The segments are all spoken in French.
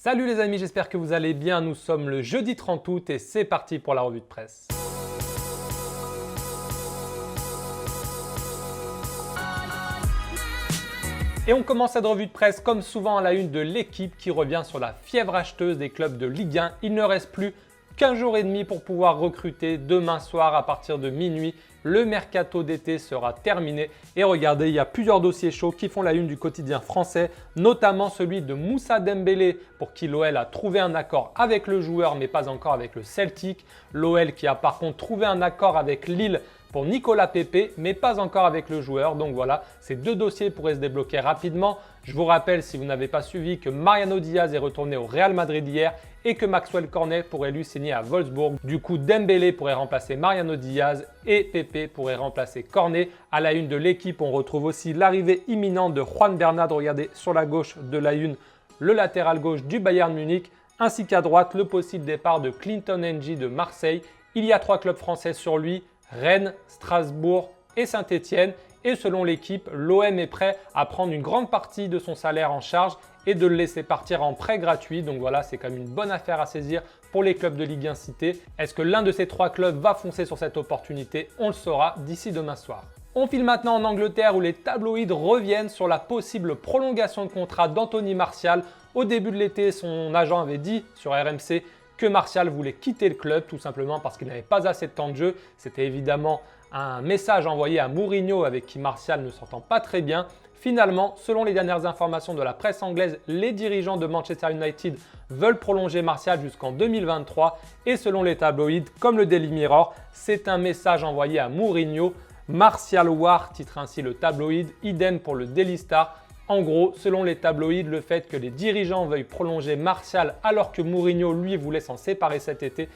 Salut les amis, j'espère que vous allez bien. Nous sommes le jeudi 30 août et c'est parti pour la revue de presse. Et on commence cette revue de presse comme souvent à la une de l'équipe qui revient sur la fièvre acheteuse des clubs de Ligue 1. Il ne reste plus qu'un jour et demi pour pouvoir recruter. Demain soir à partir de minuit, le mercato d'été sera terminé. Et regardez, il y a plusieurs dossiers chauds qui font la une du quotidien français, notamment celui de Moussa Dembélé pour qui l'OL a trouvé un accord avec le joueur mais pas encore avec le Celtic. L'OL qui a par contre trouvé un accord avec Lille pour Nicolas Pepe, mais pas encore avec le joueur. Donc voilà, ces deux dossiers pourraient se débloquer rapidement. Je vous rappelle, si vous n'avez pas suivi, que Mariano Diaz est retourné au Real Madrid hier et que Maxwell Cornet pourrait lui signer à Wolfsburg. Du coup, Dembélé pourrait remplacer Mariano Diaz et Pepe pourrait remplacer Cornet. À la une de l'équipe, on retrouve aussi l'arrivée imminente de Juan Bernat. Regardez sur la gauche de la une, le latéral gauche du Bayern Munich, ainsi qu'à droite, le possible départ de Clinton N'Jie de Marseille. Il y a 3 clubs français sur lui, Rennes, Strasbourg et Saint-Etienne. Et selon l'équipe, l'OM est prêt à prendre une grande partie de son salaire en charge et de le laisser partir en prêt gratuit. Donc voilà, c'est quand même une bonne affaire à saisir pour les clubs de Ligue 1 cités. Est-ce que l'un de ces 3 clubs va foncer sur cette opportunité? On le saura d'ici demain soir. On file maintenant en Angleterre où les tabloïds reviennent sur la possible prolongation de contrat d'Anthony Martial. Au début de l'été, son agent avait dit sur RMC que Martial voulait quitter le club tout simplement parce qu'il n'avait pas assez de temps de jeu. C'était évidemment un message envoyé à Mourinho avec qui Martial ne s'entend pas très bien. Finalement, selon les dernières informations de la presse anglaise, les dirigeants de Manchester United veulent prolonger Martial jusqu'en 2023 et selon les tabloïds comme le Daily Mirror, c'est un message envoyé à Mourinho. Martial War titre ainsi le tabloïd, idem pour le Daily Star. En gros, selon les tabloïds, le fait que les dirigeants veuillent prolonger Martial alors que Mourinho, lui, voulait s'en séparer cet été,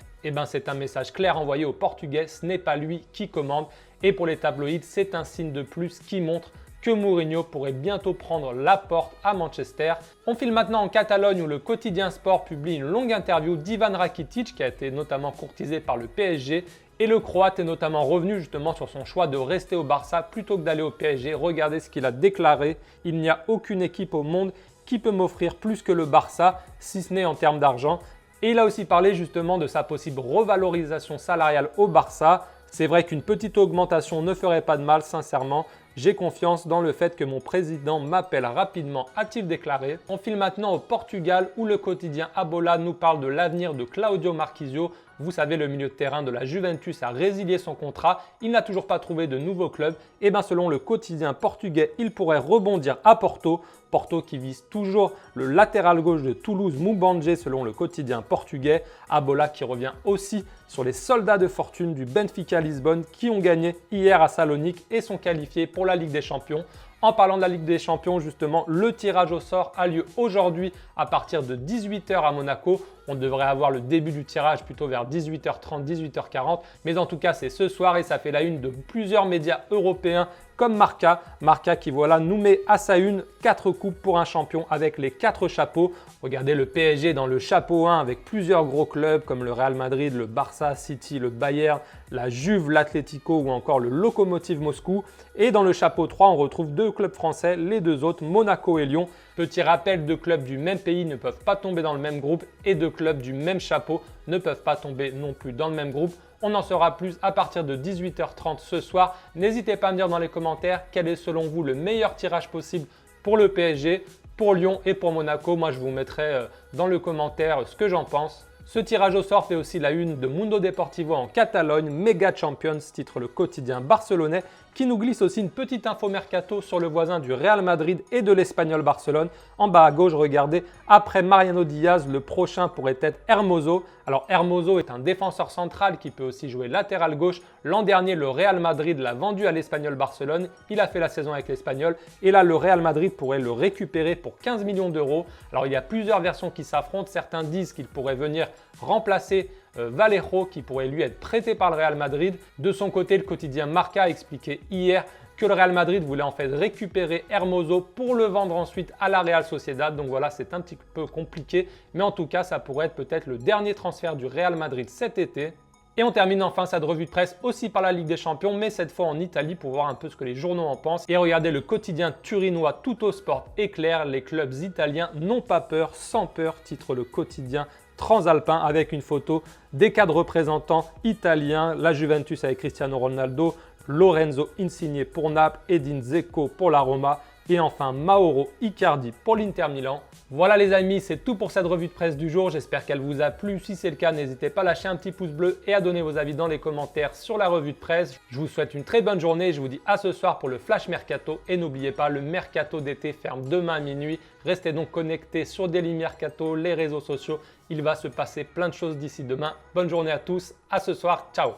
c'est un message clair envoyé au Portugais, ce n'est pas lui qui commande. Et pour les tabloïds, c'est un signe de plus qui montre que Mourinho pourrait bientôt prendre la porte à Manchester. On file maintenant en Catalogne où le quotidien Sport publie une longue interview d'Ivan Rakitic qui a été notamment courtisé par le PSG. Et le Croate est notamment revenu justement sur son choix de rester au Barça plutôt que d'aller au PSG. Regardez ce qu'il a déclaré. Il n'y a aucune équipe au monde qui peut m'offrir plus que le Barça, si ce n'est en termes d'argent. Et il a aussi parlé justement de sa possible revalorisation salariale au Barça. C'est vrai qu'une petite augmentation ne ferait pas de mal, sincèrement. J'ai confiance dans le fait que mon président m'appelle rapidement, a-t-il déclaré. On file maintenant au Portugal où le quotidien Abola nous parle de l'avenir de Claudio Marquisio. Vous savez, le milieu de terrain de la Juventus a résilié son contrat. Il n'a toujours pas trouvé de nouveau club. Et selon le quotidien portugais, il pourrait rebondir à Porto. Porto qui vise toujours le latéral gauche de Toulouse, Moumbandje, selon le quotidien portugais. Abola qui revient aussi sur les soldats de fortune du Benfica Lisbonne qui ont gagné hier à Salonique et sont qualifiés pour la Ligue des Champions. En parlant de la Ligue des Champions, justement, le tirage au sort a lieu aujourd'hui à partir de 18 h à Monaco. On devrait avoir le début du tirage plutôt vers 18 h 30, 18 h 40. Mais en tout cas, c'est ce soir et ça fait la une de plusieurs médias européens comme Marca. Marca qui voilà nous met à sa une 4 coupes pour un champion avec les 4 chapeaux. Regardez le PSG dans le chapeau 1 avec plusieurs gros clubs comme le Real Madrid, le Barça, City, le Bayern, la Juve, l'Atlético ou encore le Lokomotiv Moscou. Et dans le chapeau 3, on retrouve 2 clubs français, les 2 autres, Monaco et Lyon. Petit rappel, 2 clubs du même pays ne peuvent pas tomber dans le même groupe et 2 clubs du même chapeau ne peuvent pas tomber non plus dans le même groupe. On en saura plus à partir de 18 h 30 ce soir. N'hésitez pas à me dire dans les commentaires quel est selon vous le meilleur tirage possible pour le PSG, pour Lyon et pour Monaco. Moi, je vous mettrai dans le commentaire ce que j'en pense. Ce tirage au sort fait aussi la une de Mundo Deportivo en Catalogne, Mega Champions, titre le quotidien barcelonais, qui nous glisse aussi une petite info mercato sur le voisin du Real Madrid et de l'Espagnol Barcelone. En bas à gauche, regardez, après Mariano Diaz, le prochain pourrait être Hermoso. Alors Hermoso est un défenseur central qui peut aussi jouer latéral gauche. L'an dernier, le Real Madrid l'a vendu à l'Espagnol Barcelone. Il a fait la saison avec l'Espagnol et là, le Real Madrid pourrait le récupérer pour 15 millions d'euros. Alors il y a plusieurs versions qui s'affrontent. Certains disent qu'il pourrait venir remplacer Vallejo qui pourrait lui être prêté par le Real Madrid. De son côté, le quotidien Marca a expliqué hier que le Real Madrid voulait en fait récupérer Hermoso pour le vendre ensuite à la Real Sociedad. Donc voilà, c'est un petit peu compliqué, mais en tout cas, ça pourrait être peut-être le dernier transfert du Real Madrid cet été. Et on termine enfin cette revue de presse aussi par la Ligue des Champions, mais cette fois en Italie pour voir un peu ce que les journaux en pensent. Et regardez le quotidien turinois Tuttosport éclair, les clubs italiens n'ont pas peur, sans peur, titre le quotidien transalpin avec une photo des 4 représentants italiens, la Juventus avec Cristiano Ronaldo, Lorenzo Insigne pour Naples, Edin Dzeko pour la Roma et enfin Mauro Icardi pour l'Inter Milan. Voilà les amis, c'est tout pour cette revue de presse du jour. J'espère qu'elle vous a plu. Si c'est le cas, n'hésitez pas à lâcher un petit pouce bleu et à donner vos avis dans les commentaires sur la revue de presse. Je vous souhaite une très bonne journée. Je vous dis à ce soir pour le Flash Mercato. Et n'oubliez pas, le Mercato d'été ferme demain à minuit. Restez donc connectés sur Daily Mercato, les réseaux sociaux. Il va se passer plein de choses d'ici demain. Bonne journée à tous. À ce soir. Ciao.